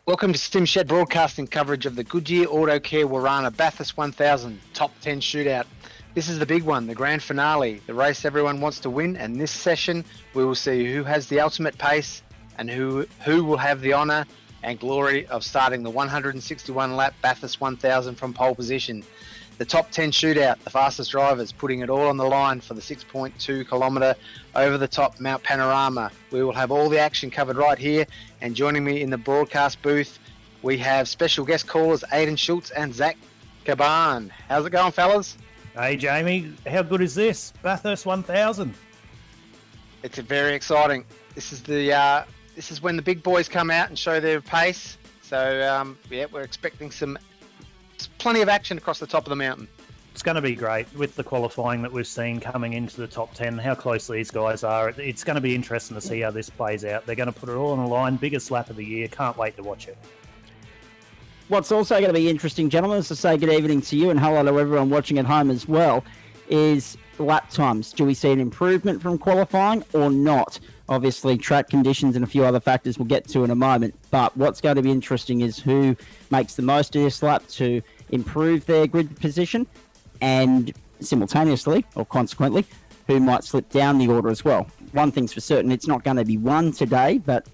Welcome to Sim Shed broadcasting coverage of the Goodyear Autocare Warana Bathurst 1000 Top 10 Shootout. This is the big one, the grand finale, the race everyone wants to win, and this session we will see who has the ultimate pace and who will have the honour and glory of starting the 161 lap Bathurst 1000 from pole position. The top 10 shootout, the fastest drivers putting it all on the line for the 6.2 kilometre over the top Mt Panorama. We will have all the action covered right here, and joining me in the broadcast booth we have special guest callers Aidan Schultz and Zach Caban. How's it going, fellas? Hey Jamie, how good is this? Bathurst 1000. It's very exciting. This is when the big boys come out and show their pace. So we're expecting plenty of action across the top of the mountain. It's going to be great with the qualifying that we've seen coming into the top 10, how close these guys are. It's going to be interesting to see how this plays out. They're going to put it all on the line. Biggest lap of the year. Can't wait to watch it. What's also going to be interesting, gentlemen, is to say good evening to you and hello to everyone watching at home as well, is lap times. Do we see an improvement from qualifying or not? Obviously, track conditions and a few other factors we'll get to in a moment. But what's going to be interesting is who makes the most of this lap to improve their grid position, and simultaneously, or consequently, who might slip down the order as well. One thing's for certain, it's not going to be one today, but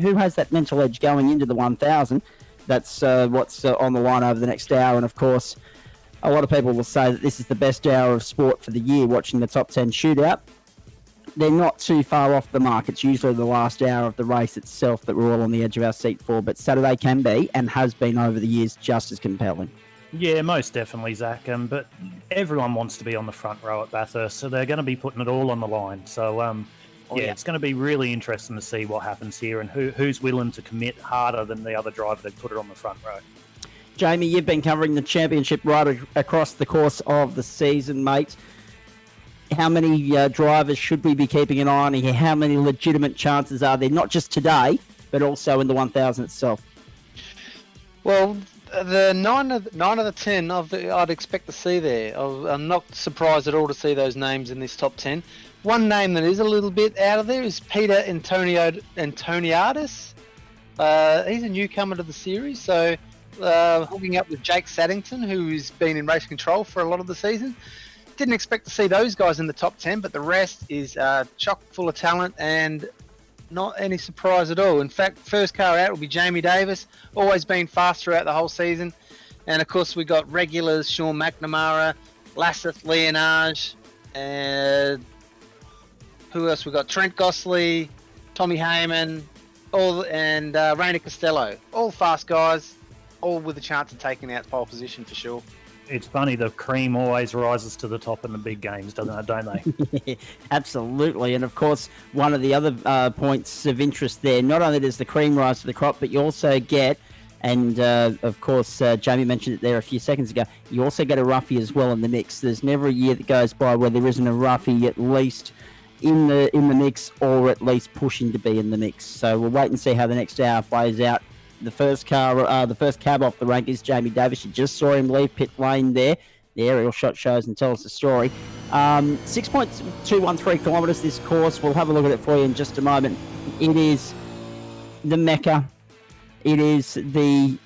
who has that mental edge going into the 1000? That's what's on the line over the next hour. And of course, a lot of people will say that this is the best hour of sport for the year, watching the top 10 shootout. They're not too far off the mark. It's usually the last hour of the race itself that we're all on the edge of our seat for, but Saturday can be, and has been over the years, just as compelling. Yeah, most definitely, Zach. But everyone wants to be on the front row at Bathurst, so they're going to be putting it all on the line. So, it's going to be really interesting to see what happens here and who's willing to commit harder than the other driver that put it on the front row. Jamie, you've been covering the championship right across the course of the season, mate. How many drivers should we be keeping an eye on here? How many legitimate chances are there, not just today, but also in the 1000 itself? Well, the 9 of the 10 I'd expect to see there. I'm not surprised at all to see those names in this top 10. One name that is a little bit out of there is Peter Antoniadis. He's a newcomer to the series, so hooking up with Jake Saddington, who's been in race control for a lot of the season. Didn't expect to see those guys in the top 10, but the rest is chock full of talent and not any surprise at all. In fact, first car out will be Jamie Davis, always been fast throughout the whole season. And of course, we got regulars Sean McNamara, Lasseth Leonage, and who else? We got Trent Gossley, Tommy Heyman, and Rainer Costello. All fast guys, all with a chance of taking out pole position for sure. It's funny, the cream always rises to the top in the big games, don't they? Absolutely. And of course, one of the other points of interest there, not only does the cream rise to the crop, but you also get, and of course, Jamie mentioned it there a few seconds ago, you also get a roughie as well in the mix. There's never a year that goes by where there isn't a roughie at least in the mix, or at least pushing to be in the mix. So we'll wait and see how the next hour plays out. The first cab off the rank is Jamie Davis. You just saw him leave pit lane there. The aerial shot shows and tells the story. 6.213 kilometres this course. We'll have a look at it for you in just a moment. It is the Mecca. It is the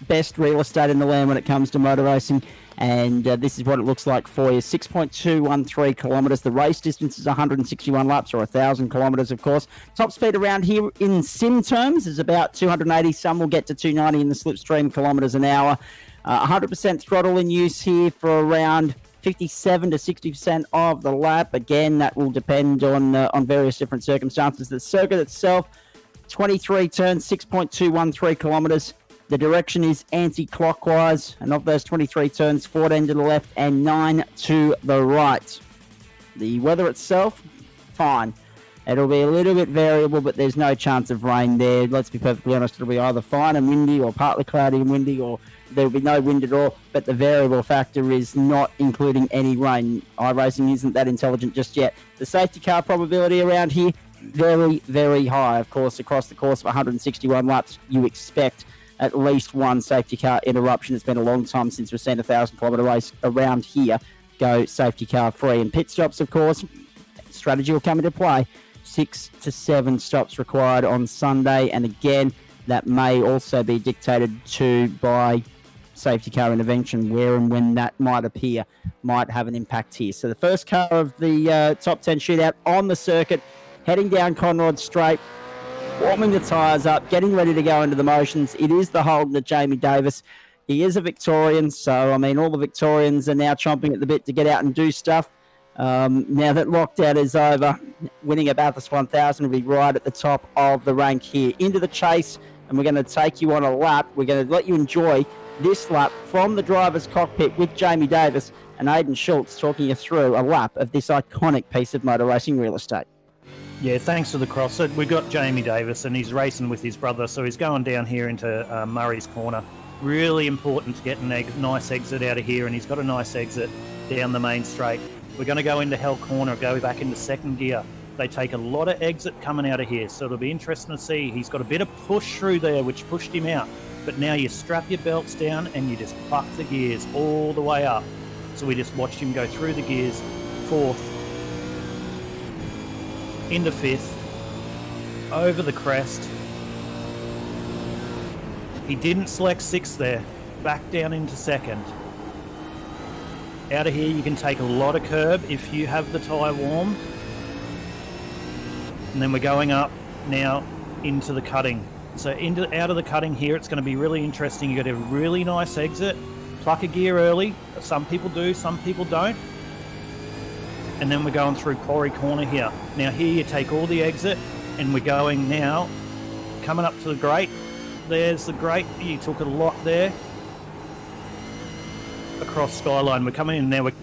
best real estate in the land when it comes to motor racing. And this is what it looks like for you. 6.213 kilometres. The race distance is 161 laps, or 1,000 kilometres, of course. Top speed around here in sim terms is about 280. Some will get to 290 in the slipstream kilometres an hour. 100% throttle in use here for around 57 to 60% of the lap. Again, that will depend on various different circumstances. The circuit itself, 23 turns, 6.213 kilometres. The direction is anti-clockwise, and of those 23 turns, 14 to the left and 9 to the right. The weather itself, fine. It'll be a little bit variable, but there's no chance of rain there. Let's be perfectly honest, it'll be either fine and windy, or partly cloudy and windy, or there'll be no wind at all. But the variable factor is not including any rain. iRacing isn't that intelligent just yet. The safety car probability around here, very, very high. Of course, across the course of 161 laps, you expect at least one safety car interruption. It's been a long time since we've seen a 1,000-kilometre race around here go safety car free. And pit stops, of course, strategy will come into play. 6 to 7 stops required on Sunday. And again, that may also be dictated to by safety car intervention. Where and when that might appear might have an impact here. So the first car of the top 10 shootout on the circuit, heading down Conrod Straight, warming the tyres up, getting ready to go into the motions. It is the Holden of Jamie Davis. He is a Victorian, so, I mean, all the Victorians are now chomping at the bit to get out and do stuff. Now that lockdown is over, winning a Bathurst 1000 will be right at the top of the rank here. Into the chase, and we're going to take you on a lap. We're going to let you enjoy this lap from the driver's cockpit with Jamie Davis and Aidan Schultz talking you through a lap of this iconic piece of motor racing real estate. Yeah, thanks for the cross. So we've got Jamie Davis, and he's racing with his brother, so he's going down here into Murray's Corner. Really important to get a nice exit out of here, and he's got a nice exit down the main straight. We're going to go into Hell Corner, go back into second gear. They take a lot of exit coming out of here, so it'll be interesting to see. He's got a bit of push through there, which pushed him out. But now you strap your belts down and you just pluck the gears all the way up. So we just watched him go through the gears, fourth, into fifth, over the crest. He didn't select sixth there, back down into second. Out of here you can take a lot of curb if you have the tyre warm. And then we're going up now into the cutting. So out of the cutting here, it's going to be really interesting. You've got a really nice exit, pluck a gear early. Some people do, some people don't. And then we're going through Quarry Corner here. Now here you take all the exit, and we're going now, coming up to the grate. There's the grate. You took a lot there. Across Skyline. We're coming in now. We're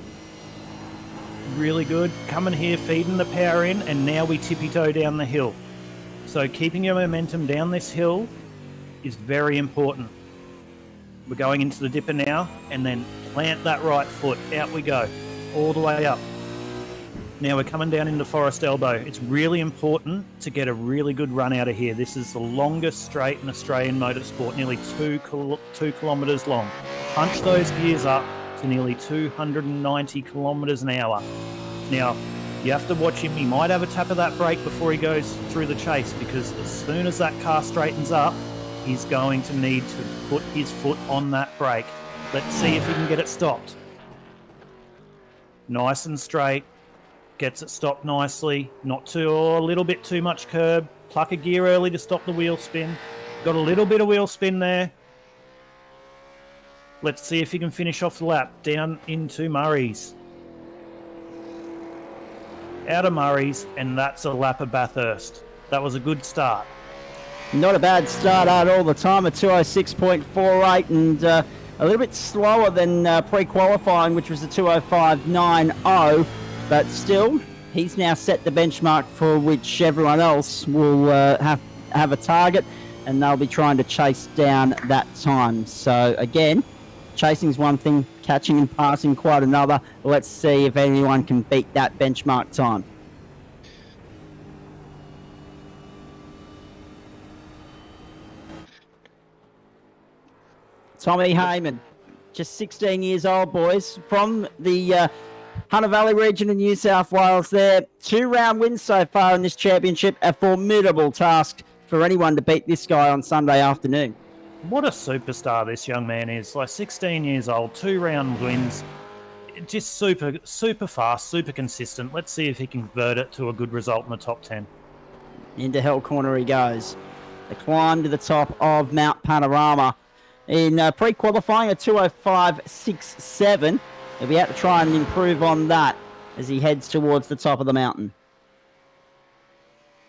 really good. Coming here, feeding the power in, and now we tippy-toe down the hill. So keeping your momentum down this hill is very important. We're going into the dipper now, and then plant that right foot. Out we go, all the way up. Now we're coming down into Forest Elbow. It's really important to get a really good run out of here. This is the longest straight in Australian motorsport, nearly 2 kilometres long. Punch those gears up to nearly 290 kilometres an hour. Now, you have to watch him. He might have a tap of that brake before he goes through the chase, because as soon as that car straightens up, he's going to need to put his foot on that brake. Let's see if he can get it stopped. Nice and straight. Gets it stopped nicely. Not too, a little bit too much curb. Pluck a gear early to stop the wheel spin. Got a little bit of wheel spin there. Let's see if he can finish off the lap. Down into Murray's. Out of Murray's, and that's a lap of Bathurst. That was a good start. Not a bad start out all the time, a 206.48, and a little bit slower than pre-qualifying, which was a 205.90, but still, he's now set the benchmark for which everyone else will have a target, and they'll be trying to chase down that time. So again, chasing's one thing, catching and passing quite another. Let's see if anyone can beat that benchmark time. Tommy Heyman, just 16 years old, boys, from the Hunter Valley region in New South Wales there. 2-round wins so far in this championship, a formidable task for anyone to beat this guy on Sunday afternoon. What a superstar this young man is. Like 16 years old, 2-round wins. Just super fast, super consistent. Let's see if he can convert it to a good result in the top 10. Into Hell Corner he goes. The climb to the top of Mt Panorama. In pre-qualifying, a 205.67. He'll be out to try and improve on that as he heads towards the top of the mountain.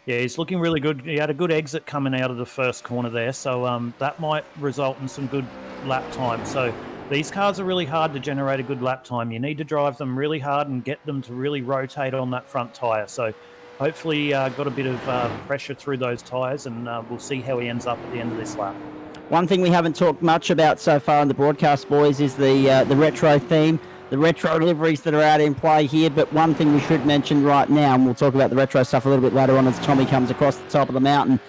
Yeah, he's looking really good. He had a good exit coming out of the first corner there, so that might result in some good lap time. So these cars are really hard to generate a good lap time. You need to drive them really hard and get them to really rotate on that front tyre. So hopefully got a bit of pressure through those tyres, and we'll see how he ends up at the end of this lap. One thing we haven't talked much about so far in the broadcast, boys, is the retro theme, the retro liveries that are out in play here. But one thing we should mention right now, and we'll talk about the retro stuff a little bit later on as Tommy comes across the top of the mountain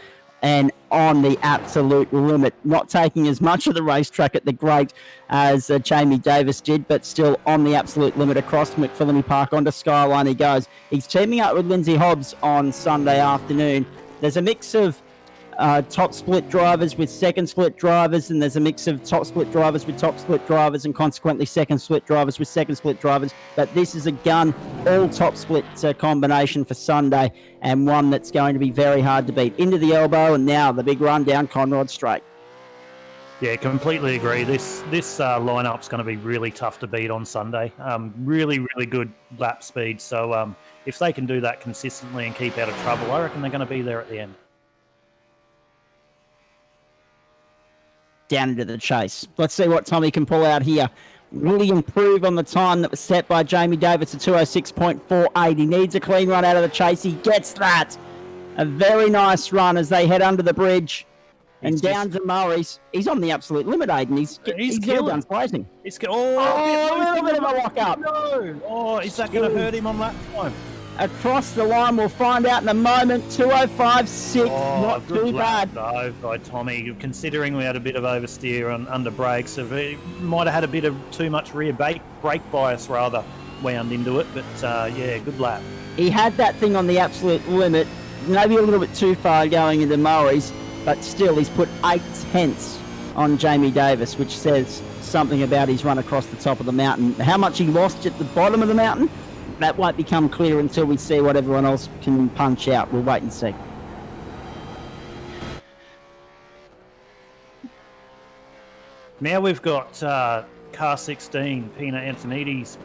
and on the absolute limit, not taking as much of the racetrack at the Great as Jamie Davis did, but still on the absolute limit across McPhillamy Park onto Skyline he goes. He's teaming up with Lindsay Hobbs on Sunday afternoon. There's a mix of top split drivers with second split drivers, and there's a mix of top split drivers with top split drivers, and consequently second split drivers with second split drivers. But this is a gun, all top split combination for Sunday, and one that's going to be very hard to beat. Into the elbow, and now the big run down Conrod Straight. Yeah, completely agree. This lineup's going to be really tough to beat on Sunday. Really, really good lap speed. So if they can do that consistently and keep out of trouble, I reckon they're going to be there at the end. Down into the chase. Let's see what Tommy can pull out here. Will he improve on the time that was set by Jamie Davis at 206.48? He needs a clean run out of the chase. He gets that. A very nice run as they head under the bridge. And down to Murray's. He's on the absolute limit, Aiden. He's done placing. A little bit of a lock up. No. Oh, is that going to hurt him on lap time? Across the line, we'll find out in a moment. 205.6, not too bad. No, by Tommy. Considering we had a bit of oversteer under brakes, he might have had a bit of too much rear brake bias rather wound into it. But yeah, good lap. He had that thing on the absolute limit, maybe a little bit too far going into Murray's. But still, he's put 8 tenths on Jamie Davis, which says something about his run across the top of the mountain. How much he lost at the bottom of the mountain, that won't become clear until we see what everyone else can punch out. We'll wait and see. Now we've got car 16, Peter Antonides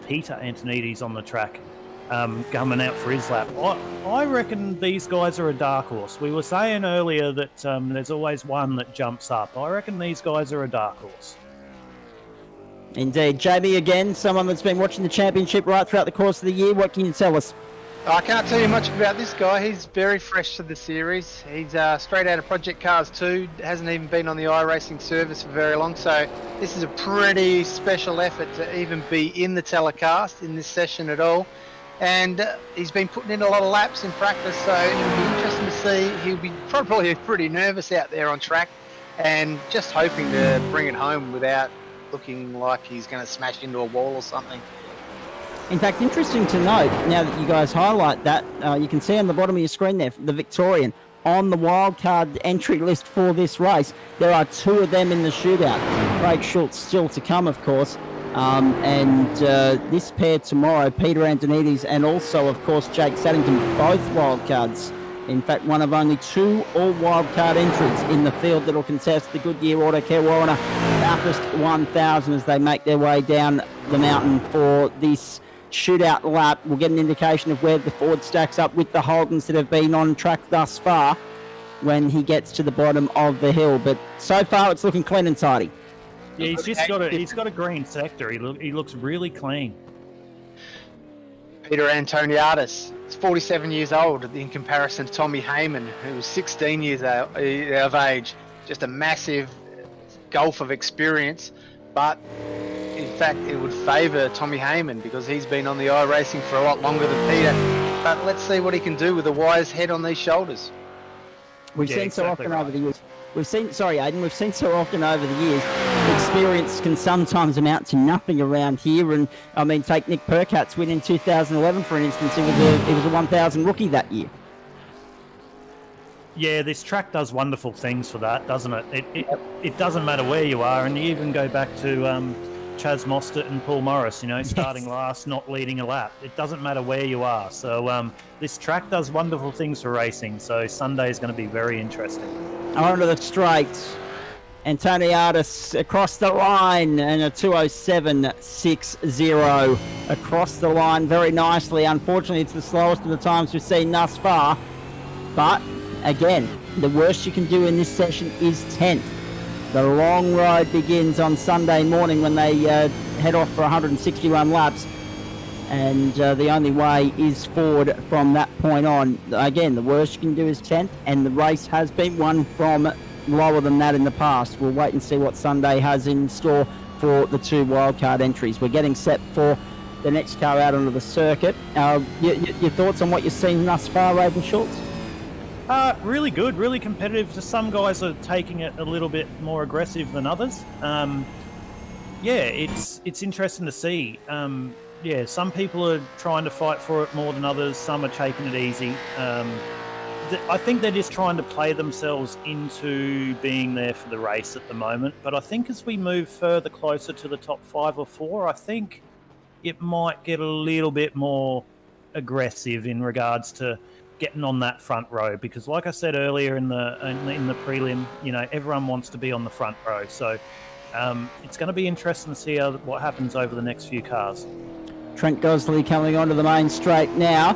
on the track. Coming out for his lap. I reckon these guys are a dark horse. We were saying earlier that there's always one that jumps up. I reckon these guys are a dark horse. Indeed. Jamie, again, someone that's been watching the championship right throughout the course of the year. What can you tell us? I can't tell you much about this guy. He's very fresh to the series. He's straight out of Project Cars 2. Hasn't even been on the iRacing service for very long. So this is a pretty special effort to even be in the telecast in this session at all. And he's been putting in a lot of laps in practice, so it'll be interesting to see. He'll be probably pretty nervous out there on track and just hoping to bring it home without looking like he's going to smash into a wall or something. In fact, interesting to note, now that you guys highlight that, you can see on the bottom of your screen there, the Victorian on the wildcard entry list for this race. There are 2 of them in the shootout. Craig Schultz still to come, of course. This pair tomorrow, Peter Antonides and also, of course, Jake Saddington, both wildcards. In fact, one of only 2 all-wildcard entries in the field that will contest the Goodyear Autocare Warana Bathurst 1000 as they make their way down the mountain for this shootout lap. We'll get an indication of where the Ford stacks up with the Holdens that have been on track thus far when he gets to the bottom of the hill. But so far, it's looking clean and tidy. Yeah, he's got a green sector. He looks really clean. Peter Antoniades is 47 years old in comparison to Tommy Heyman, who was 16 years of age. Just a massive gulf of experience. But in fact, it would favour Tommy Heyman because he's been on the iRacing for a lot longer than Peter. But let's see what he can do with a wise head on these shoulders. We've seen so often over the years. We've seen so often over the years, experience can sometimes amount to nothing around here. And I mean, take Nick Percat's win in 2011, for instance. He was a 1,000 rookie that year. Yeah, this track does wonderful things for that, doesn't it? It doesn't matter where you are, and you even go back to Chaz Mostert and Paul Morris, starting last, not leading a lap. It doesn't matter where you are. So this track does wonderful things for racing. So Sunday is going to be very interesting. Onto the straight. Antoniades across the line and a 207.60 across the line very nicely. Unfortunately, it's the slowest of the times we've seen thus far. But again, the worst you can do in this session is 10th. The long road begins on Sunday morning when they head off for 161 laps. And the only way is forward from that point on. Again, the worst you can do is 10th, and the race has been won from lower than that in the past. We'll wait and see what Sunday has in store for the 2 wildcard entries. We're getting set for the next car out onto the circuit. Your thoughts on what you've seen thus far, Raven Schultz? Really good, really competitive. Some guys are taking it a little bit more aggressive than others. It's interesting to see. Some people are trying to fight for it more than others. Some are taking it easy. I think they're just trying to play themselves into being there for the race at the moment. But I think as we move further closer to the top 5 or 4, I think it might get a little bit more aggressive in regards to getting on that front row. Because like I said earlier in the prelim, everyone wants to be on the front row. So it's going to be interesting to see what happens over the next few cars. Trent Gosley coming onto the main straight now.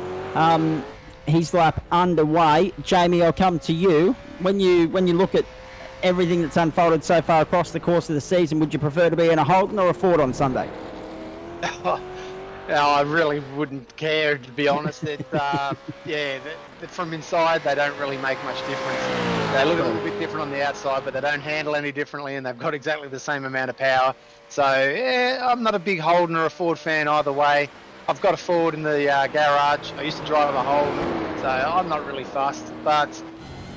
His lap underway. Jamie, I'll come to you. When you look at everything that's unfolded so far across the course of the season, would you prefer to be in a Holden or a Ford on Sunday? I really wouldn't care, to be honest. From inside, they don't really make much difference. They look a little bit different on the outside, but they don't handle any differently, and they've got exactly the same amount of power. So, I'm not a big Holden or a Ford fan either way. I've got a Ford in the garage. I used to drive a Holden, so I'm not really fussed. But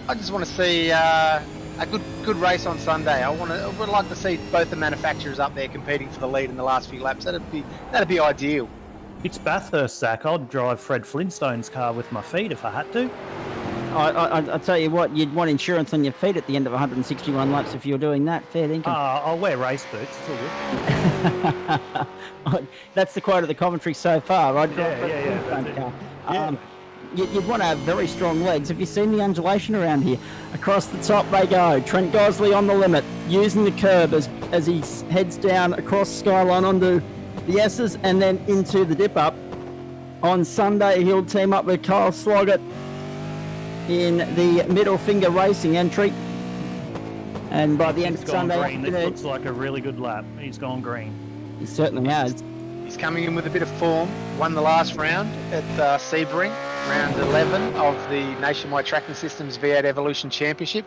I just want to see a good race on Sunday. I would like to see both the manufacturers up there competing for the lead in the last few laps. That'd be ideal. It's Bathurst, Zach. I'd drive Fred Flintstone's car with my feet if I had to. I tell you what, you'd want insurance on your feet at the end of 161 laps if you're doing that. Fair dinkum. I'll wear race boots. It's all good. That's the quote of the commentary so far. You'd want to have very strong legs. Have you seen the undulation around here? Across the top they go. Trent Gosley on the limit, using the curb as he heads down across Skyline onto the S's and then into the dip up. On Sunday, he'll team up with Kyle Sloggett in the middle finger racing entry. And by the end of Sunday afternoon, it looks like a really good lap. He's gone green. He certainly has. He's coming in with a bit of form. Won the last round at Sebring, round 11 of the Nationwide Tracking Systems V8 Evolution Championship.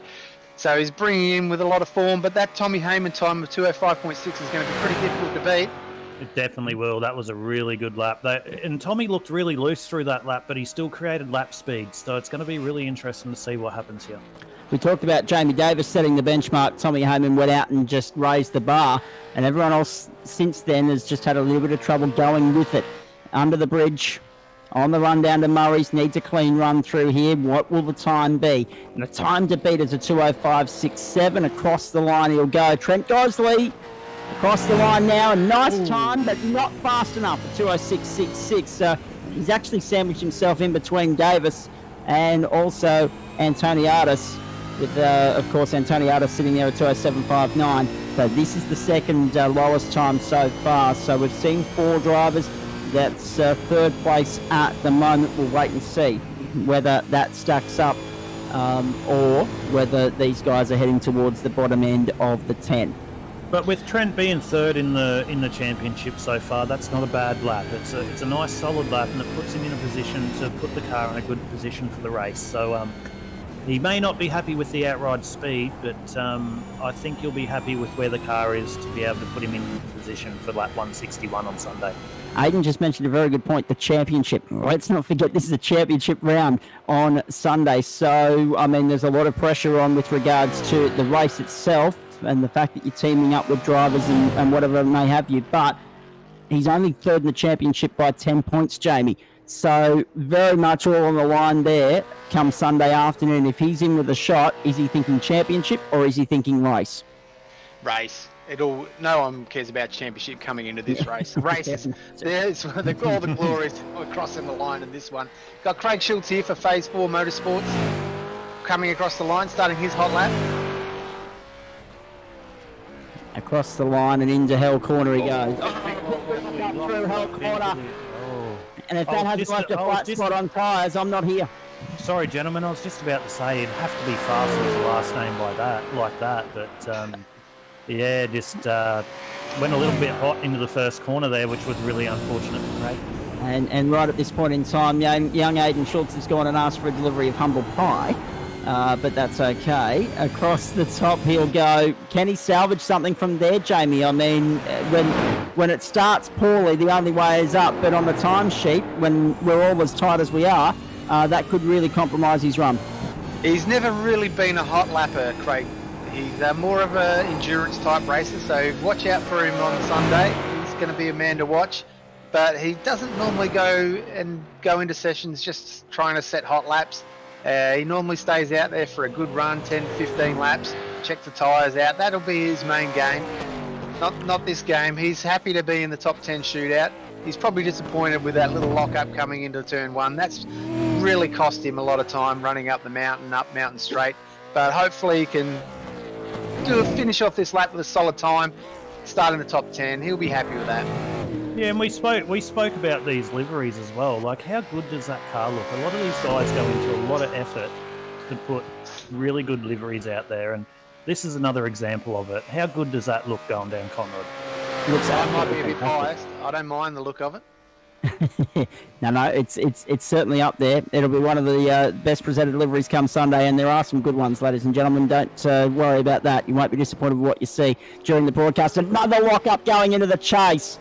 So he's bringing in with a lot of form, but that Tommy Heyman time of 2:05.6 is going to be pretty difficult to beat. It definitely will. That was a really good lap. And Tommy looked really loose through that lap, but he still created lap speed. So it's going to be really interesting to see what happens here. We talked about Jamie Davis setting the benchmark. Tommy Heyman went out and just raised the bar. And everyone else since then has just had a little bit of trouble going with it. Under the bridge, on the run down to Murray's, needs a clean run through here. What will the time be? And the time to beat is a 2:05.67. Across the line he'll go. Trent Gosley across the line now. A nice time, but not fast enough for 2:06.66. He's actually sandwiched himself in between Davis and also Antoniadis, with, of course, Antoniadis sitting there at 2:07.59. So this is the second lowest time so far. So we've seen 4 drivers. That's third place at the moment. We'll wait and see whether that stacks up or whether these guys are heading towards the bottom end of the 10. But with Trent being third in the championship so far, that's not a bad lap. It's a nice solid lap, and it puts him in a position to put the car in a good position for the race. So he may not be happy with the outride speed, but I think he'll be happy with where the car is to be able to put him in position for lap 161 on Sunday. Aidan just mentioned a very good point, the championship. Let's not forget this is a championship round on Sunday. So, I mean, there's a lot of pressure on with regards to the race itself and the fact that you're teaming up with drivers and whatever may have you. But he's only third in the championship by 10 points, Jamie. So very much all on the line there come Sunday afternoon. If he's in with a shot, is he thinking championship or is he thinking race? Race. No one cares about championship coming into this race. The race is there's all the glories crossing the line in this one. Got Craig Schultz here for Phase 4 Motorsports, coming across the line, starting his hot lap. Across the line and into Hell Corner he goes. Through Hell Corner. And if that hasn't left a flat spot on tyres, I'm not here. Sorry, gentlemen, I was just about to say it'd have to be faster with the last name like that. But yeah, just went a little bit hot into the first corner there, which was really unfortunate for Craig. And right at this point in time, young Aidan Schultz has gone and asked for a delivery of humble pie. But that's okay. Across the top he'll go. Can he salvage something from there, Jamie? I mean, when it starts poorly, the only way is up. But on the timesheet, when we're all as tight as we are, that could really compromise his run. He's never really been a hot lapper, Craig. He's more of an endurance type racer, so watch out for him on Sunday. He's going to be a man to watch. But he doesn't normally go into sessions just trying to set hot laps. He normally stays out there for a good run, 10, 15 laps, check the tyres out. That'll be his main game. Not this game. He's happy to be in the top 10 shootout. He's probably disappointed with that little lock-up coming into turn 1. That's really cost him a lot of time running up the mountain, up Mountain Straight. But hopefully he can finish off this lap with a solid time, start in the top 10. He'll be happy with that. Yeah, and we spoke about these liveries as well. Like, how good does that car look? A lot of these guys go into a lot of effort to put really good liveries out there, and this is another example of it. How good does that look going down Conrad? Looks I might be a bit biased. I don't mind the look of it. No, it's certainly up there. It'll be one of the best presented liveries come Sunday, and there are some good ones, ladies and gentlemen. Don't worry about that. You won't be disappointed with what you see during the broadcast. Another lock-up going into the chase.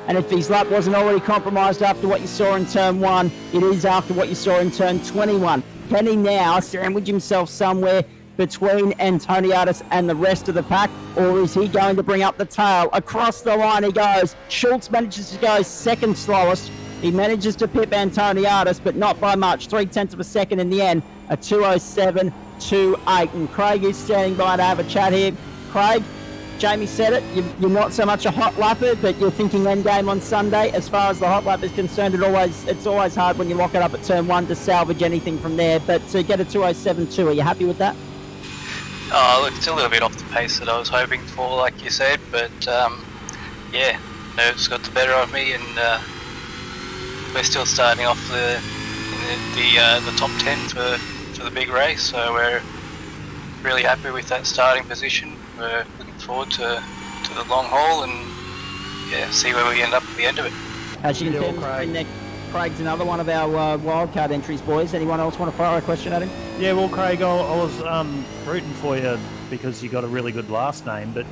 And if his lap wasn't already compromised after what you saw in turn 1, it is after what you saw in turn 21. Can he now sandwich himself somewhere between Antoniadis and the rest of the pack, or is he going to bring up the tail? Across the line he goes. Schultz manages to go second slowest. He manages to pip Antoniadis, but not by much. 0.3 of a second in the end. A 2:07.28. And Craig is standing by to have a chat here. Craig, Jamie said it, you're not so much a hot lapper, but you're thinking end game on Sunday. As far as the hot lap is concerned, it's always hard when you lock it up at turn 1 to salvage anything from there. But to get a 2:07.2, are you happy with that? Look, it's a little bit off the pace that I was hoping for, like you said, but yeah, nerves got the better of me, and we're still starting off the top 10 for the big race, so we're really happy with that starting position. We're looking forward to the long haul and yeah, see where we end up at the end of it. As you can tell, Craig's another one of our wildcard entries, boys. Anyone else want to fire a question at him? Yeah, well, Craig, I was rooting for you because you got a really good last name, but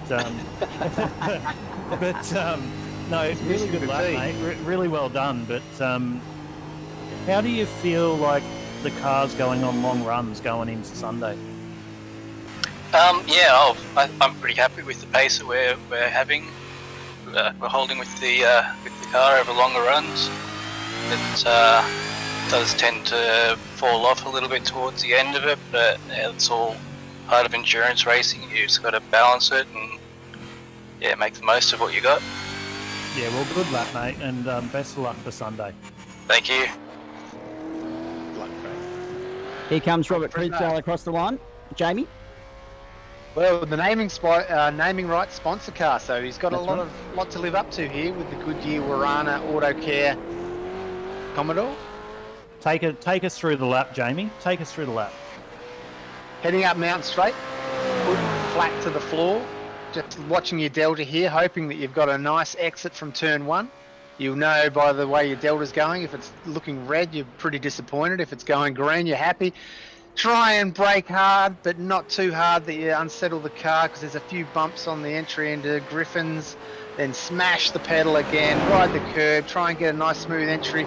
no, really good lap, mate. Really well done. But how do you feel like the car's going on long runs going into Sunday? Yeah, I'm pretty happy with the pace that we're having. We're holding with the car over longer runs. It does tend to fall off a little bit towards the end of it, but yeah, it's all part of endurance racing. You just got to balance it and yeah, make the most of what you got. Yeah, well, good luck, mate, and best of luck for Sunday. Thank you. Good luck, Craig. Here comes Robert Crisdale across the line. Jamie? Well, the naming rights sponsor car, so he's got a lot to live up to here with the Goodyear Warana Autocare Commodore. Take us through the lap, Jamie. Take us through the lap. Heading up Mountain Straight, foot flat to the floor. Just watching your delta here, hoping that you've got a nice exit from turn 1. You'll know by the way your delta's going. If it's looking red, you're pretty disappointed. If it's going green, you're happy. Try and brake hard, but not too hard that you unsettle the car, because there's a few bumps on the entry into Griffins. Then smash the pedal again, ride the curb, try and get a nice smooth entry.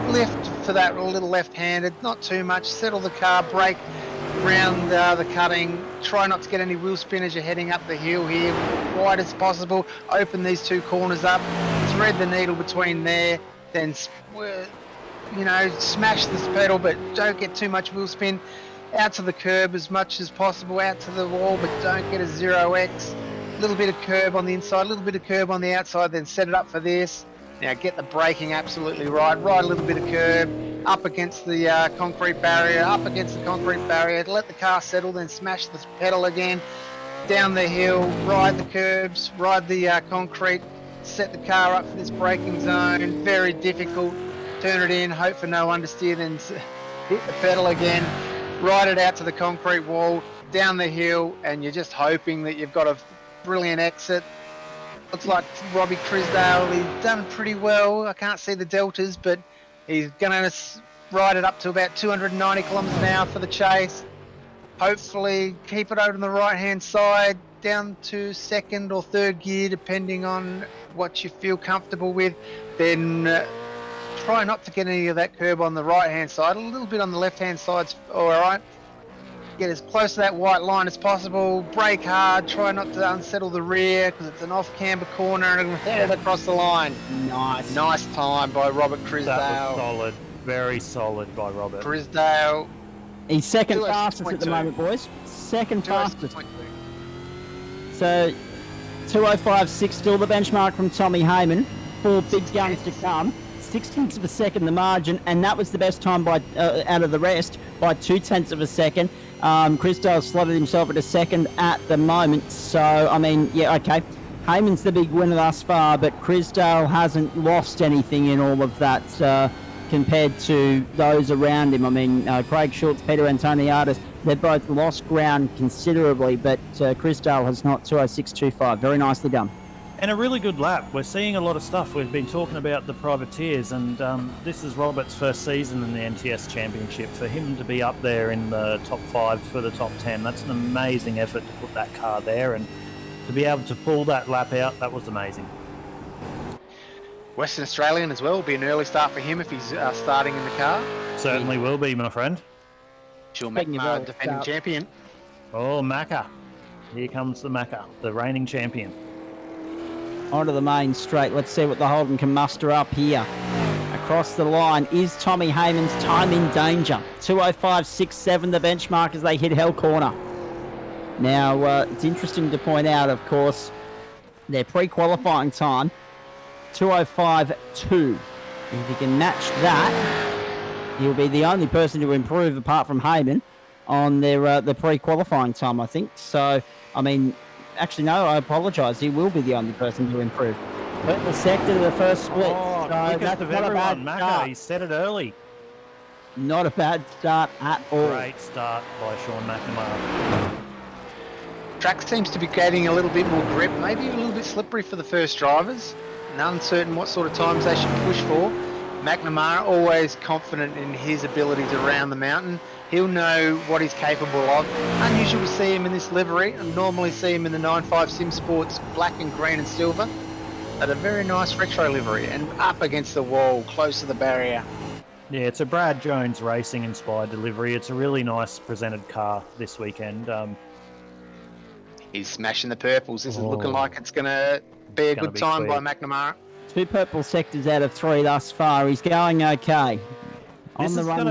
Lift for that little left-handed, not too much. Settle the car, brake round the cutting. Try not to get any wheel spin as you're heading up the hill here. Wide as possible. Open these two corners up. Thread the needle between there. Then smash this pedal, but don't get too much wheel spin. Out to the curb as much as possible, out to the wall, but don't get a 0x. A little bit of curb on the inside, a little bit of curb on the outside, then set it up for this. Now get the braking absolutely right. Ride a little bit of curb, up against the concrete barrier, let the car settle, then smash the pedal again. Down the hill, ride the curbs, ride the concrete, set the car up for this braking zone. Very difficult. Turn it in, hope for no understeer, then hit the pedal again, ride it out to the concrete wall, down the hill, and you're just hoping that you've got a brilliant exit. Looks like Robbie Crisdale, he's done pretty well. I can't see the deltas, but he's going to ride it up to about 290 kilometres an hour for the chase. Hopefully keep it over on the right-hand side, down to second or third gear, depending on what you feel comfortable with. Then try not to get any of that curb on the right-hand side. A little bit on the left-hand side's all right. Get as close to that white line as possible. Brake hard. Try not to unsettle the rear because it's an off-camber corner and head across the line. Nice time by Robert Crisdale. That was solid. Very solid by Robert. Crisdale He's second fastest at the moment, boys. Second fastest. So 2:05.6 still the benchmark from Tommy Heyman. 4 big guns to come. 6/10 of a second the margin, and that was the best time by out of the rest by 2/10 of a second. Chris Dale slotted himself at a second at the moment. So, I mean, yeah, okay. Heyman's the big winner thus far, but Chris Dale hasn't lost anything in all of that compared to those around him. I mean, Craig Schultz, Peter Antoniadis, they've both lost ground considerably, but Chris Dale has not. 2:06.25. Very nicely done. And a really good lap. We're seeing a lot of stuff. We've been talking about the privateers, and this is Robert's first season in the NTS Championship. For him to be up there in the top 5 for the top 10, that's an amazing effort to put that car there, and to be able to pull that lap out, that was amazing. Western Australian as well. Will be an early start for him if he's starting in the car. Certainly will be, my friend. Sure, McNamara, defending champion. Oh, Macca. Here comes the Macca, the reigning champion. Onto the main straight. Let's see what the Holden can muster up here. Across the line is Tommy Heyman's time in danger. 2:05.67 the benchmark as they hit Hell Corner. Now, it's interesting to point out, of course, their pre-qualifying time, 2:05.2. If he can match that, he'll be the only person to improve apart from Heyman on their the pre-qualifying time, I think. So, I mean, actually, no, I apologise. He will be the only person to improve. Purple sector, the first split. Oh, so quickest of everyone, Macca. He set it early. Not a bad start at all. Great start by Sean McNamara. Track seems to be getting a little bit more grip, maybe a little bit slippery for the first drivers, and uncertain what sort of times they should push for. McNamara always confident in his abilities around the mountain. He'll know what he's capable of. Unusual to see him in this livery. I normally see him in the 9.5 Sim Sports black and green and silver. But a very nice retro livery and up against the wall, close to the barrier. Yeah, it's a Brad Jones Racing inspired delivery. It's a really nice presented car this weekend. He's smashing the purples. This is looking like it's going to be a good time by McNamara. 2 purple sectors out of 3 thus far. He's going okay. This is going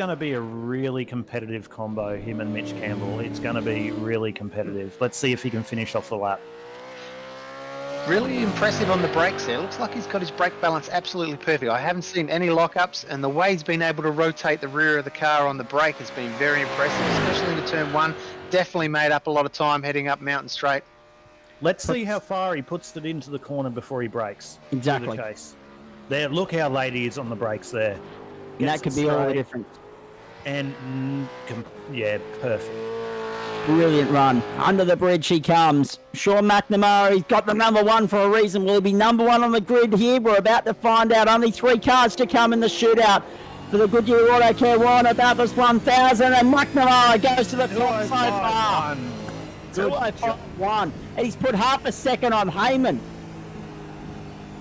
to be a really competitive combo, him and Mitch Campbell. It's going to be really competitive. Let's see if he can finish off the lap. Really impressive on the brakes there. Looks like he's got his brake balance absolutely perfect. I haven't seen any lockups, and the way he's been able to rotate the rear of the car on the brake has been very impressive, especially into turn 1. Definitely made up a lot of time heading up Mountain Straight. Let's see how far he puts it into the corner before he brakes. Exactly. The case. There, look how late he is on the brakes there. And that could be all the difference. And, yeah, perfect. Brilliant run. Under the bridge he comes. Sean McNamara, he's got the number 1 for a reason. Will he be number 1 on the grid here? We're about to find out. Only 3 cars to come in the shootout for the Goodyear Autocare Warana Bathurst 1000. And McNamara goes to the top so far. 2:05.1. And he's put half a second on Heyman.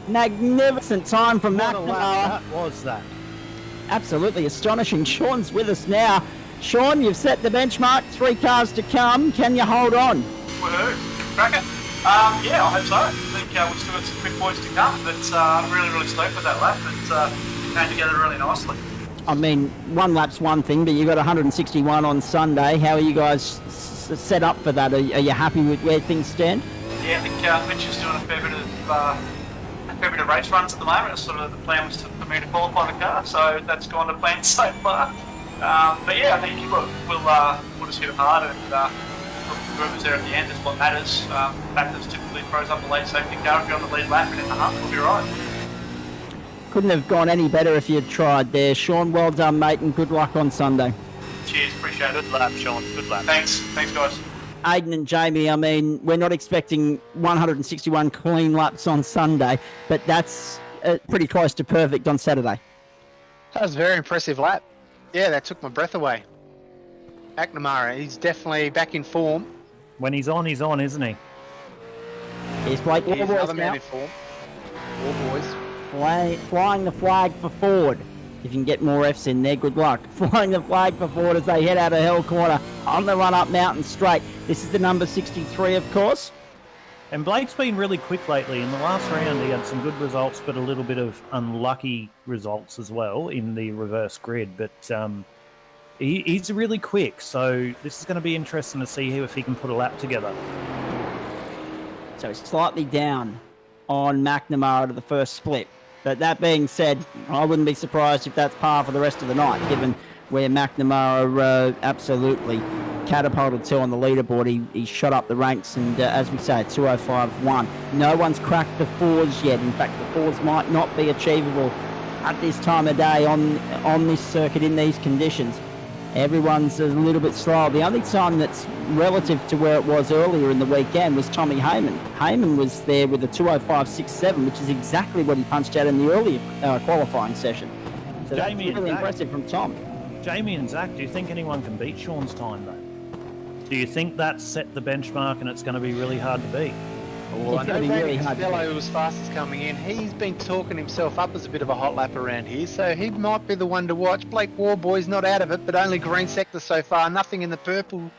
Magnificent time from McNamara. What was that? Absolutely astonishing. Sean's with us now. Sean, you've set the benchmark. 3 cars to come. Can you hold on? Woohoo. Cracker. Yeah, I hope so. I think we've still got some quick points to come, but I'm really stoked with that lap. It came together really nicely. I mean, 1 lap's one thing, but you got 161 on Sunday. How are you guys set up for that? Are you happy with where things stand? Yeah, I think Mitch is doing a fair bit of race runs at the moment. Sort of the plan was for me to qualify the car, so that's gone to plan so far. But yeah, I think we'll just hit it hard, and whoever's there at the end is what matters. Bathurst typically throws up a late safety car. If you're on the lead lap and in the hunt, we'll be right. Couldn't have gone any better if you'd tried there. Sean, well done, mate, and good luck on Sunday. Cheers, appreciate it. Good lap, Sean. Good lap. Thanks guys. Aidan and Jamie, I mean, we're not expecting 161 clean laps on Sunday, but that's pretty close to perfect on Saturday. That was a very impressive lap. Yeah, that took my breath away. McNamara, he's definitely back in form. When he's on, isn't he? He's Blake He's Warboys another now. man in form. Warboys. Flying the flag for Ford. If you can get more Fs in there, good luck. Flying the flag for Ford as they head out of Hell Corner on the run up Mountain Straight. This is the number 63, of course. And Blake's been really quick lately. In the last round, he had some good results, but a little bit of unlucky results as well in the reverse grid. But He's really quick, so this is going to be interesting to see if he can put a lap together. So slightly down on McNamara to the first split. But that being said, I wouldn't be surprised if that's par for the rest of the night, given where McNamara absolutely catapulted to on the leaderboard. He shot up the ranks, and as we say, 205.1. No one's cracked the fours yet. In fact, the fours might not be achievable at this time of day on this circuit in these conditions. Everyone's a little bit slow. The only time that's relative to where it was earlier in the weekend was Tommy Heyman. Heyman was there with a 205.67, which is exactly what he punched out in the earlier qualifying session. So that's really impressive from Tom. Jamie and Zach, do you think anyone can beat Sean's time, though? Do you think that set the benchmark and it's going to be really hard to beat? Well, I know Danny Costello was fastest coming in. He's been talking himself up as a bit of a hot lap around here, so he might be the one to watch. Blake Warboy's not out of it, but only green sector so far, nothing in the purple.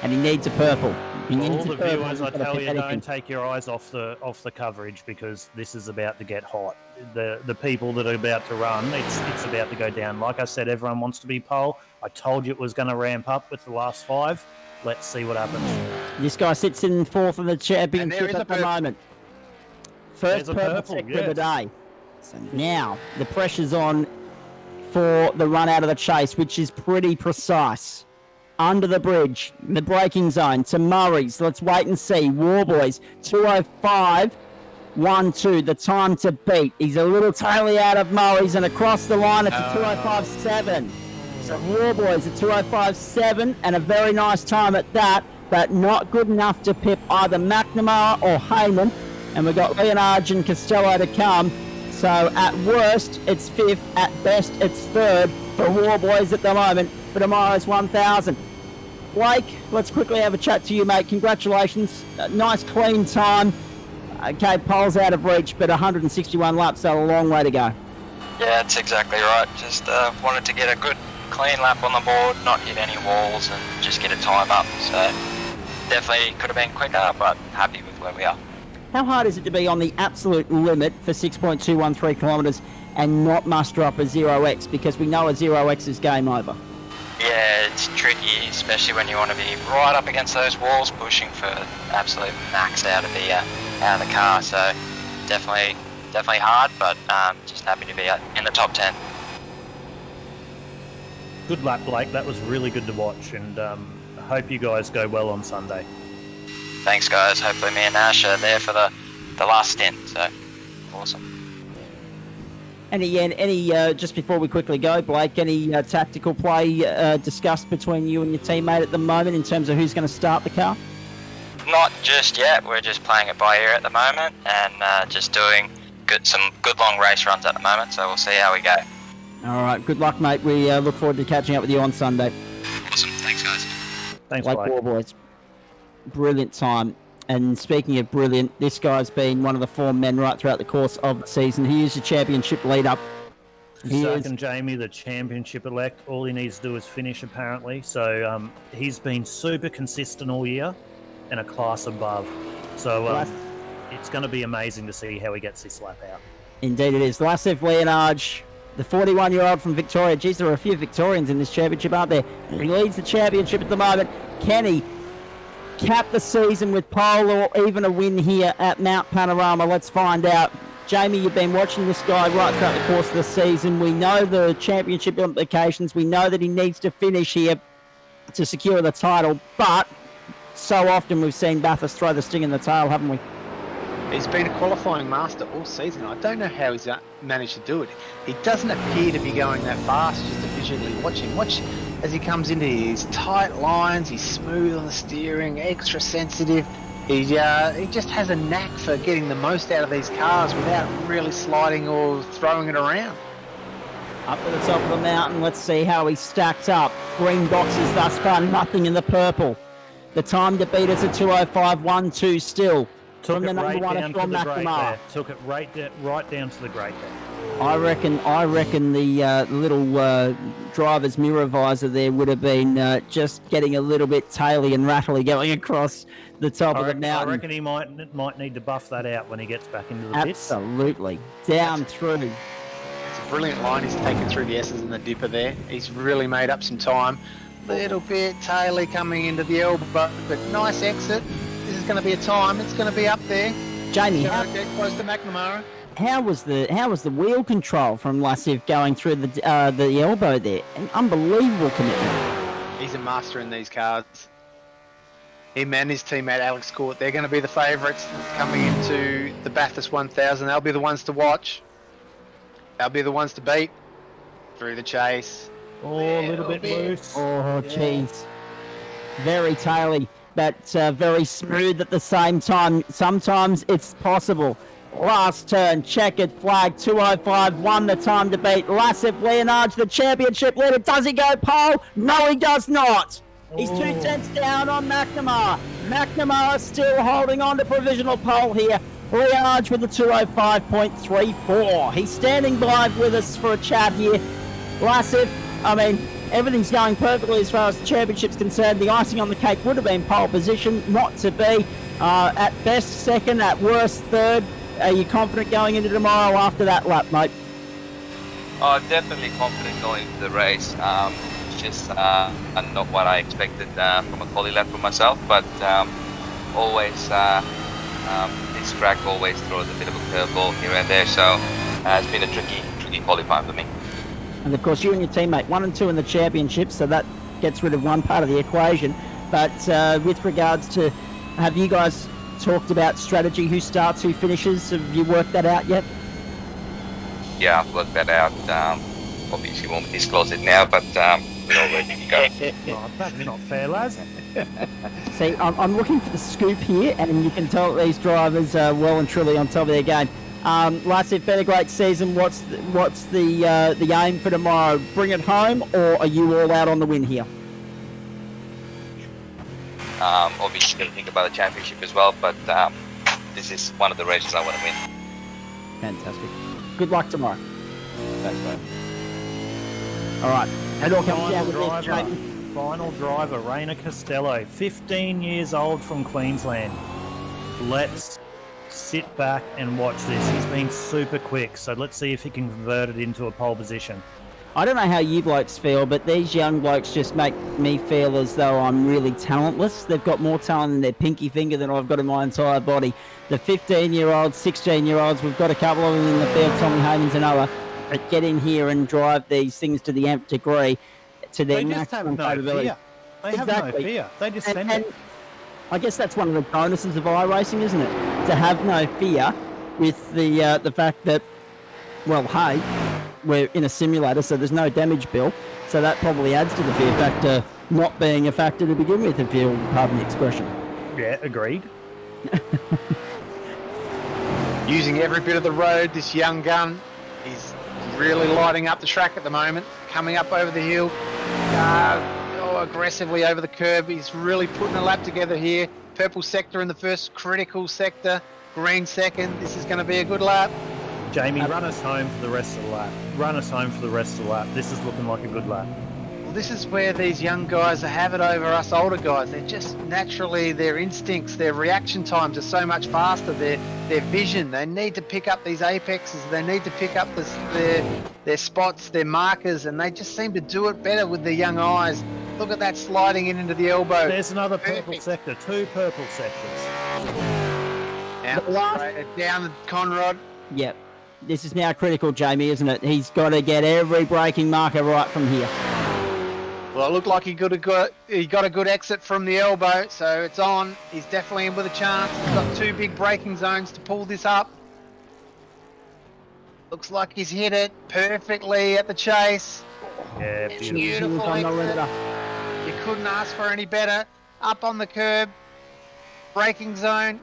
And he needs a purple. All the viewers, I tell you, don't take your eyes off the coverage, because this is about to get hot. The people that are about to run, it's about to go down. Like I said, everyone wants to be pole. I told you it was going to ramp up with the last 5. Let's see what happens. This guy sits in 4th in the championship at the moment. First purple sector of the day. So now the pressure's on for the run out of the chase, which is pretty precise. Under the bridge, in the braking zone, to Murray's. Let's wait and see. Warboys, 205.12, the time to beat. He's a little taily out of Murray's, and across the line it's a 205.7. So Warboys at 205.7, and a very nice time at that, but not good enough to pip either McNamara or Heyman. And we've got Leonard and Costello to come. So at worst, it's 5th. At best, it's 3rd for Warboys at the moment for tomorrow's 1,000. Blake, let's quickly have a chat to you, mate. Congratulations. Nice, clean time. Okay, pole's out of reach, but 161 laps, so a long way to go. Yeah, that's exactly right. Just wanted to get a good, clean lap on the board, not hit any walls, and just get a time up. So definitely could have been quicker, but happy with where we are. How hard is it to be on the absolute limit for 6.213 kilometres and not muster up a 0x? Because we know a 0x is game over. Yeah, it's tricky, especially when you want to be right up against those walls, pushing for absolute max out of the car. So definitely hard, but just happy to be in the top 10. Good luck, Blake. That was really good to watch, and I hope you guys go well on Sunday. Thanks, guys. Hopefully me and Ash are there for the last stint. So awesome. Any just before we quickly go, Blake, any tactical play discussed between you and your teammate at the moment in terms of who's going to start the car? Not just yet. We're just playing it by ear at the moment, and just doing some good long race runs at the moment. So we'll see how we go. All right. Good luck, mate. We look forward to catching up with you on Sunday. Awesome. Thanks, guys. Thanks, Blake Warboys. Brilliant time. And speaking of brilliant, this guy's been one of the form men right throughout the course of the season. He is the championship leader. Zach and Jamie, the championship elect. All he needs to do is finish, apparently. So he's been super consistent all year and a class above. So it's going to be amazing to see how he gets this lap out. Indeed it is. Lasif Leonard, the 41-year-old from Victoria. Geez, there are a few Victorians in this championship, aren't there? He leads the championship at the moment. Kenny cap the season with pole or even a win here at Mt Panorama. Let's find out. Jamie, you've been watching this guy right throughout the course of the season. We know the championship implications. We know that he needs to finish here to secure the title, but so often we've seen Bathurst throw the sting in the tail, haven't we? He's been a qualifying master all season. I don't know how he's managed to do it. He doesn't appear to be going that fast just to visually watch him. Watch as he comes into his tight lines. He's smooth on the steering, extra sensitive. He just has a knack for getting the most out of these cars without really sliding or throwing it around. Up to the top of the mountain, let's see how he stacked up. Green boxes thus far, nothing in the purple. The time to beat is a 205.12 still. Took from it the number right one down from to the grate McNamara. there. Took it right down to the grate there. I reckon the little driver's mirror visor there would have been just getting a little bit taily and rattly going across the top of the mountain. I reckon he might need to buff that out when he gets back into the pits. Absolutely. Down through. It's Brilliant line he's taken through the S's and the dipper there. He's really made up some time. Little bit taily coming into the elbow, but nice exit. This is going to be a time. It's going to be up there. Jamie, Get close to McNamara. how was the wheel control from Lasif going through the elbow there? An unbelievable commitment. He's a master in these cars. Him and his teammate Alex Court, they're going to be the favourites coming into the Bathurst 1000. They'll be the ones to watch. They'll be the ones to beat through the chase. Oh, a little bit loose. Oh, jeez. Very taily, but very smooth at the same time. Sometimes it's possible. Last turn, checkered flag, 205, won the time to beat. Lasif Leonard, the championship leader. Does he go pole? No, he does not. He's 2 tenths down on McNamara. McNamara still holding on to provisional pole here. Leonard with the 205.34. He's standing by with us for a chat here. Lasif, I mean, everything's going perfectly as far as the championship's concerned. The icing on the cake would have been pole position, not to be. At best second, at worst third. Are you confident going into tomorrow after that lap, mate? Definitely confident going into the race. It's just not what I expected from a quali lap for myself, but always this track always throws a bit of a curveball here and there, so it's been a tricky qualifying for me. And of course, you and your teammate 1 and 2 in the championship, so that gets rid of one part of the equation. But with regards to, have you guys talked about strategy, who starts, who finishes? Have you worked that out yet? Yeah, I've worked that out. Obviously won't disclose it now, but we're all ready to go. Oh, that's not fair, lads. See, I'm looking for the scoop here, and you can tell that these drivers are well and truly on top of their game. Lasif, been a great season. What's the aim for tomorrow? Bring it home, or are you all out on the win here? Obviously got to think about the championship as well, but this is one of the races I want to win. Fantastic. Good luck tomorrow. Thanks, mate. All right. And all comes down with this, driver, Jamie. final driver, Rainer Costello, 15 years old from Queensland. Let's sit back and watch this. He's been super quick, so let's see if he can convert it into a pole position. I don't know how you blokes feel, but these young blokes just make me feel as though I'm really talentless. They've got more talent in their pinky finger than I've got in my entire body. The 15-year-olds, 16-year-olds, we've got a couple of them in the field, Tommy Hayden's another, but get in here and drive these things to the nth degree, to their maximum capability. They have no fear. They just send it. I guess that's one of the bonuses of iRacing, isn't it? To have no fear with the fact that, well, hey, we're in a simulator, so there's no damage bill. So that probably adds to the fear factor not being a factor to begin with, if you'll pardon the expression. Yeah, agreed. Using every bit of the road, this young gun, he's really lighting up the track at the moment. Coming up over the hill, aggressively over the curb. He's really putting a lap together here. Purple sector in the first, critical sector, green second. This is going to be a good lap. Jamie, run us home for the rest of the lap. Run us home for the rest of the lap. This is looking like a good lap. Well, this is where these young guys have it over us older guys. They're just naturally, their instincts, their reaction times are so much faster. Their vision, they need to pick up these apexes. They need to pick up their spots, their markers, and they just seem to do it better with their young eyes. Look at that sliding in into the elbow. There's another purple sector, 2 purple sectors. Down Conrod. Yep. This is now critical, Jamie, isn't it? He's got to get every braking marker right from here. Well, it looked like he got a good exit from the elbow, so it's on. He's definitely in with a chance. He's got 2 big braking zones to pull this up. Looks like he's hit it perfectly at the chase. Yeah, beautiful exit. You couldn't ask for any better. Up on the curb, braking zone.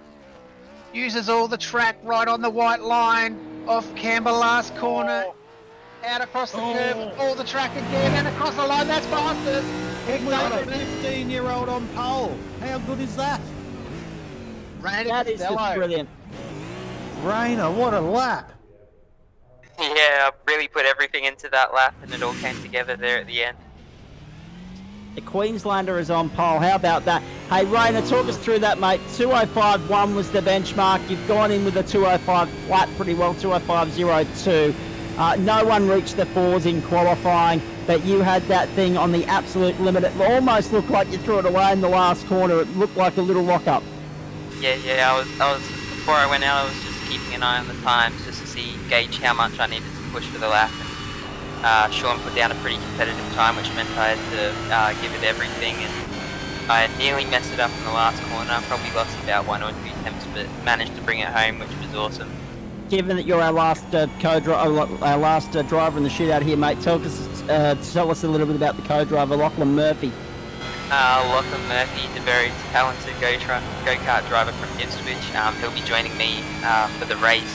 Uses all the track right on the white line. Off camber last corner. Out across the curb, all the track again, and across the line. That's fastest. We got a 15-year-old on pole. How good is that? That is just brilliant. Rainer, what a lap. Yeah, I really put everything into that lap, and it all came together there at the end. The Queenslander is on pole. How about that? Hey, Rainer, talk us through that, mate. 205.1 was the benchmark. You've gone in with a 205 flat pretty well, 205.02. No one reached the 4s in qualifying, but you had that thing on the absolute limit. It almost looked like you threw it away in the last corner. It looked like a little lock-up. Yeah. I was before I went out. I was just keeping an eye on the times just to gauge how much I needed to push for the lap. And Sean put down a pretty competitive time, which meant I had to give it everything. And I nearly messed it up in the last corner. I probably lost about 1 or 2 attempts, but managed to bring it home, which was awesome. Given that you're our last driver in the shootout here, mate, tell us a little bit about the co-driver, Lachlan Murphy. Lachlan Murphy is a very talented go-kart driver from Ipswich. He'll be joining me for the race.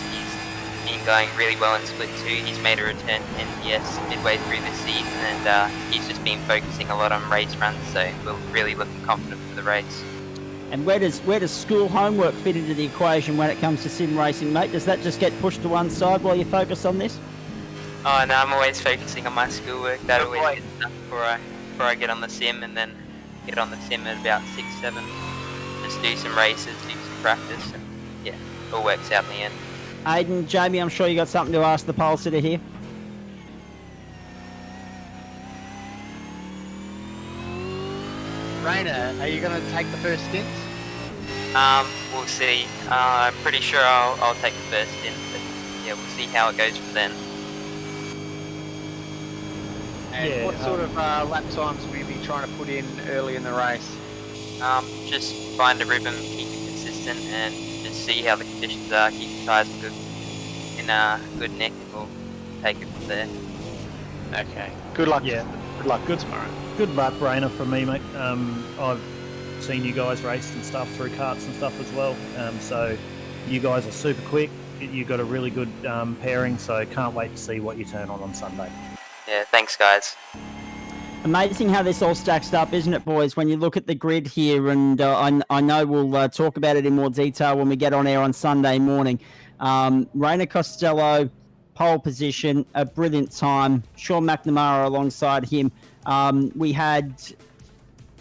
He's been going really well in Split 2. He's made a return to NTS midway through this season, and he's just been focusing a lot on race runs, so we're really looking confident for the race. And where does school homework fit into the equation when it comes to sim racing, mate? Does that just get pushed to one side while you focus on this? Oh no, I'm always focusing on my schoolwork. That always gets done before I get on the sim, and then get on the sim at about 6, 7. Just do some races, do some practice, and yeah, it all works out in the end. Aiden, Jamie, I'm sure you got something to ask the pole sitter here. Rainer, are you going to take the first stint? We'll see. I'm pretty sure I'll take the first stint, but yeah, we'll see how it goes from then. And what sort of lap times will you be trying to put in early in the race? Just find a rhythm, keep it consistent, and just see how the conditions are. Keep the tyres in good nick, and we'll take it from there. Okay. Good luck. Yeah. Good luck. Good tomorrow. Good lap brainer for me, mate. I've seen you guys race and stuff through karts and stuff as well. So you guys are super quick. You've got a really good pairing, so can't wait to see what you turn on Sunday. Yeah, thanks guys. Amazing how this all stacks up, isn't it, boys? When you look at the grid here, and I know we'll talk about it in more detail when we get on air on Sunday morning. Rainer Costello, pole position, a brilliant time. Sean McNamara alongside him. We had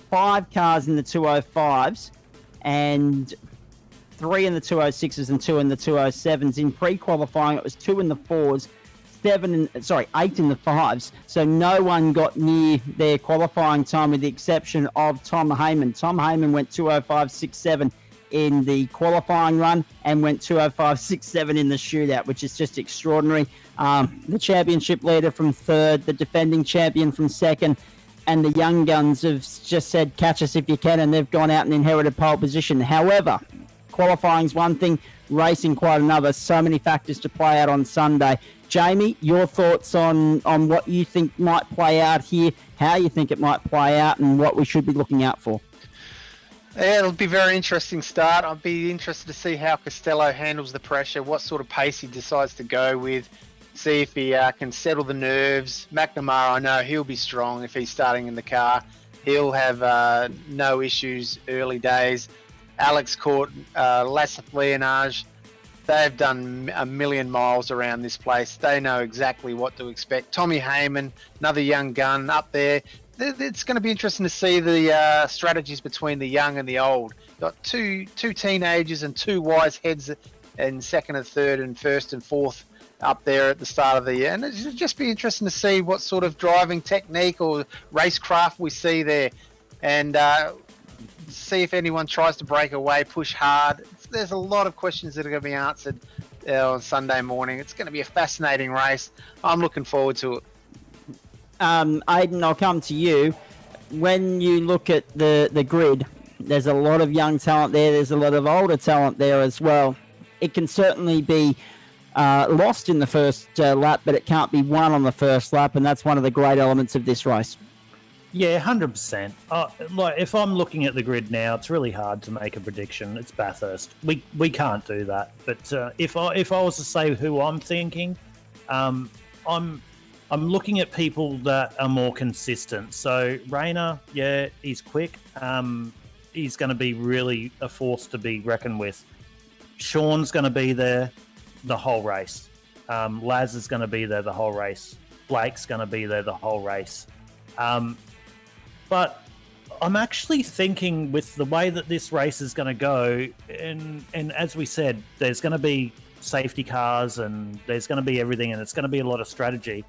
5 cars in the 205s and 3 in the 206s and 2 in the 207s. In pre-qualifying, it was 2 in the 4s, 8 in the 5s. So no one got near their qualifying time with the exception of Tom Heyman. Tom Heyman went 205.67 in the qualifying run and went 205.67 in the shootout, which is just extraordinary. The championship leader from 3rd, the defending champion from 2nd, and the young guns have just said, catch us if you can, and they've gone out and inherited pole position. However, qualifying's one thing, racing quite another. So many factors to play out on Sunday. Jamie, your thoughts on what you think might play out here, how you think it might play out, and what we should be looking out for? Yeah, it'll be a very interesting start. I'll be interested to see how Costello handles the pressure, what sort of pace he decides to go with, see if he can settle the nerves. McNamara, I know he'll be strong if he's starting in the car. He'll have no issues early days. Alex Court, Lasseth Leonage, they've done a million miles around this place. They know exactly what to expect. Tommy Heyman, another young gun up there. It's going to be interesting to see the strategies between the young and the old. Got two teenagers and 2 wise heads in 2nd and 3rd and 1st and 4th up there at the start of the year. And it'll just be interesting to see what sort of driving technique or racecraft we see there. And see if anyone tries to break away, push hard. There's a lot of questions that are going to be answered on Sunday morning. It's going to be a fascinating race. I'm looking forward to it. Aiden, I'll come to you. When you look at the grid, there's a lot of young talent there. There's a lot of older talent there as well. It can certainly be lost in the first lap, but it can't be won on the first lap, and that's one of the great elements of this race. Yeah, 100%. Like if I'm looking at the grid now, it's really hard to make a prediction. It's Bathurst. We can't do that. But if I was to say who I'm thinking, I'm looking at people that are more consistent. So Rainer, yeah, he's quick. He's going to be really a force to be reckoned with. Sean's going to be there the whole race. Laz is going to be there the whole race. Blake's going to be there the whole race. But I'm actually thinking with the way that this race is going to go, and as we said, there's going to be safety cars, and there's going to be everything, and it's going to be a lot of strategy.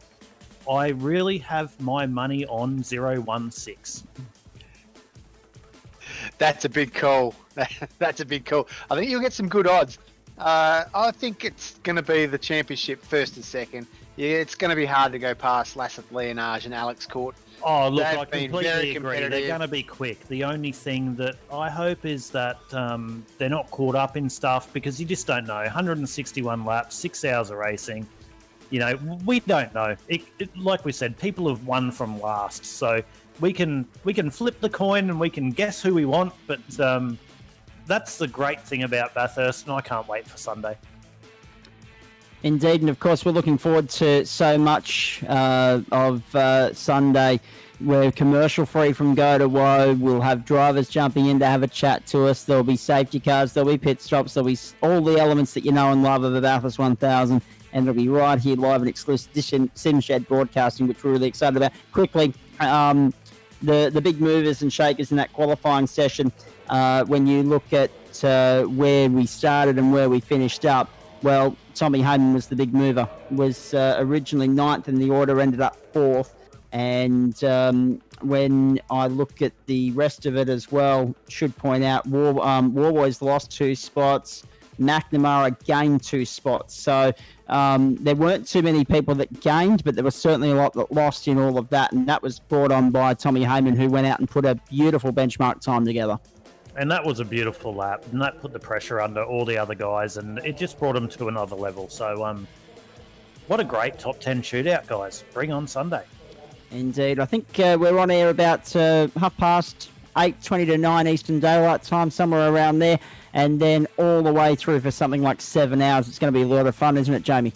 I really have my money on 016. That's a big call. That's a big call. I think you'll get some good odds. I think it's going to be the championship first and second. Yeah, it's going to be hard to go past Lasseth Leonage and Alex Court. Oh, look, They've I been completely very agree. competitive. They're going to be quick. The only thing that I hope is that they're not caught up in stuff, because you just don't know. 161 laps, 6 hours of racing. You know, we don't know. Like we said, people have won from last, so we can flip the coin and we can guess who we want. But that's the great thing about Bathurst, and I can't wait for Sunday. Indeed, and of course we're looking forward to so much of Sunday. We're commercial free from go to woe. We'll have drivers jumping in to have a chat to us. There'll be safety cars, there'll be pit stops, there'll be all the elements that you know and love of the Bathurst 1000, and it'll be right here live and exclusive SimShed broadcasting, which we're really excited about. Quickly, the big movers and shakers in that qualifying session, when you look at where we started and where we finished up, well, Tommy Hayman was the big mover. Was originally 9th in the order, ended up 4th. And when I look at the rest of it as well, should point out Warboys lost 2 spots. McNamara gained 2 spots. So there weren't too many people that gained, but there was certainly a lot that lost in all of that. And that was brought on by Tommy Hayman, who went out and put a beautiful benchmark time together. And that was a beautiful lap, and that put the pressure under all the other guys, and it just brought them to another level. So what a great top 10 shootout, guys. Bring on Sunday. Indeed. I think we're on air about 8:30 to 9 Eastern Daylight Time, somewhere around there, and then all the way through for something like 7 hours. It's going to be a lot of fun, isn't it, Jamie?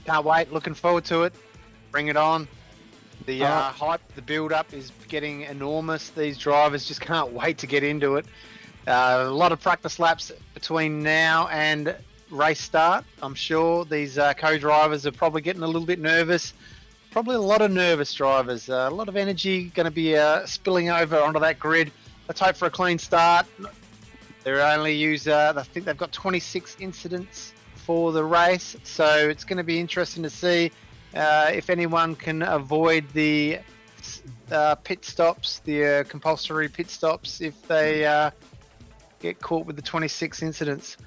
Can't wait. Looking forward to it. Bring it on. The hype, the build-up is getting enormous. These drivers just can't wait to get into it. A lot of practice laps between now and race start. I'm sure these co-drivers are probably getting a little bit nervous. Probably a lot of nervous drivers. A lot of energy going to be spilling over onto that grid. Let's hope for a clean start. They're only I think they've got 26 incidents for the race. So it's going to be interesting to see if anyone can avoid the pit stops, the compulsory pit stops, if they get caught with the 26 incidents.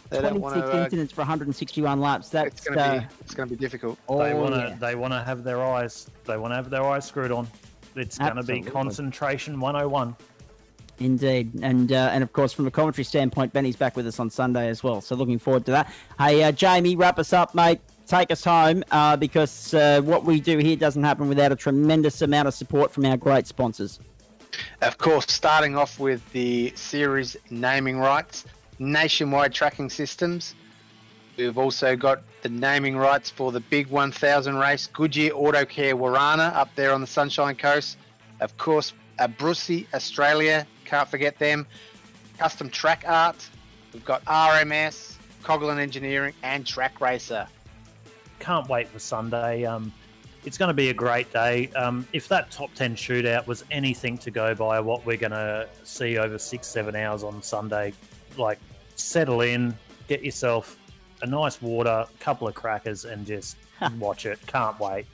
They 26 incidents for 161 laps. That's it's going to be difficult. They want to have their eyes. They want to have their eyes screwed on. It's going to be concentration 101. Indeed, and of course from a commentary standpoint, Benny's back with us on Sunday as well. So looking forward to that. Hey, Jamie, wrap us up, mate. Take us home, because what we do here doesn't happen without a tremendous amount of support from our great sponsors. Of course, starting off with the series naming rights, Nationwide Tracking Systems. We've also got the naming rights for the Big 1000 race, Goodyear Autocare Warana up there on the Sunshine Coast. Of course, Abruzzi, Australia, can't forget them. Custom Track Art. We've got RMS, Coghlan Engineering, and Track Racer. Can't wait for Sunday. It's going to be a great day. If that top 10 shootout was anything to go by what we're going to see over 6-7 hours on Sunday, like, settle in, get yourself a nice water, couple of crackers, and just watch it. Can't wait.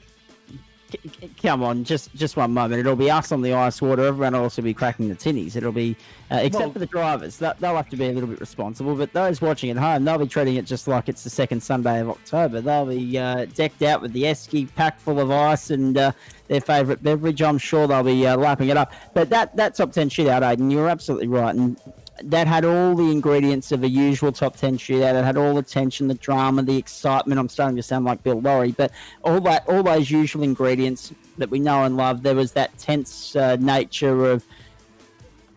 Come on, just one moment. It'll be us on the ice water. Everyone will also be cracking the tinnies. It'll be, except for the drivers. They'll have to be a little bit responsible. But those watching at home, they'll be treating it just like it's the second Sunday of October. They'll be decked out with the esky packed full of ice and their favourite beverage. I'm sure they'll be lapping it up. But that top 10 shootout, Aidan, you're absolutely right. And that had all the ingredients of a usual top 10 shootout. It had all the tension, the drama, the excitement. I'm starting to sound like Bill Lorry, but all those usual ingredients that we know and love. There was that tense nature of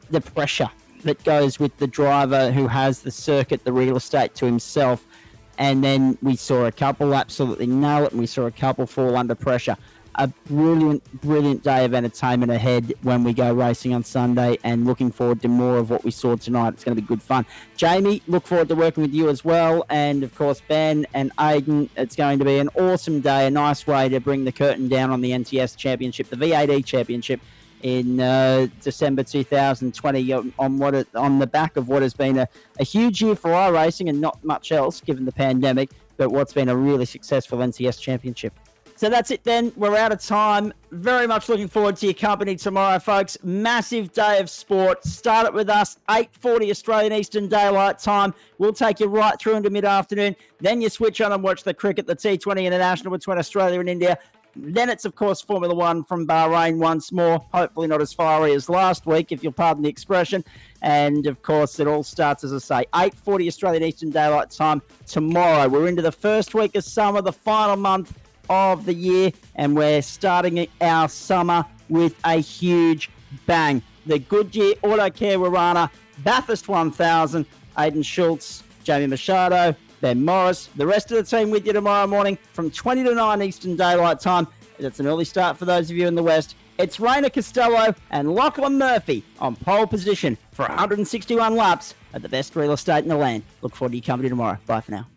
the pressure that goes with the driver who has the circuit, the real estate to himself. And then we saw a couple absolutely nail it, and we saw a couple fall under pressure. A brilliant day of entertainment ahead when we go racing on Sunday, and looking forward to more of what we saw tonight. It's going to be good fun. Jamie, look forward to working with you as well. And, of course, Ben and Aidan, it's going to be an awesome day, a nice way to bring the curtain down on the NTS Championship, the V8 Championship. in December 2020 on the back of what has been a huge year for iRacing and not much else given the pandemic, but what's been a really successful NTS championship. So that's it then. We're out of time. Very much looking forward to your company tomorrow, folks. Massive day of sport. Start it with us, 8:40 Australian Eastern Daylight Time. We'll take you right through into mid-afternoon. Then you switch on and watch the cricket, the T20 International between Australia and India. Then it's, of course, Formula One from Bahrain once more. Hopefully not as fiery as last week, if you'll pardon the expression. And, of course, it all starts, as I say, 8:40 Australian Eastern Daylight Time tomorrow. We're into the first week of summer, the final month of the year, and we're starting our summer with a huge bang. The Goodyear Autocare Warana Bathurst 1000, Aidan Schultz, Jamie Machado, Ben Morris, the rest of the team with you tomorrow morning from 20 to 9 Eastern Daylight Time. That's an early start for those of you in the West. It's Rainer Costello and Lachlan Murphy on pole position for 161 laps at the best real estate in the land. Look forward to your company tomorrow. Bye for now.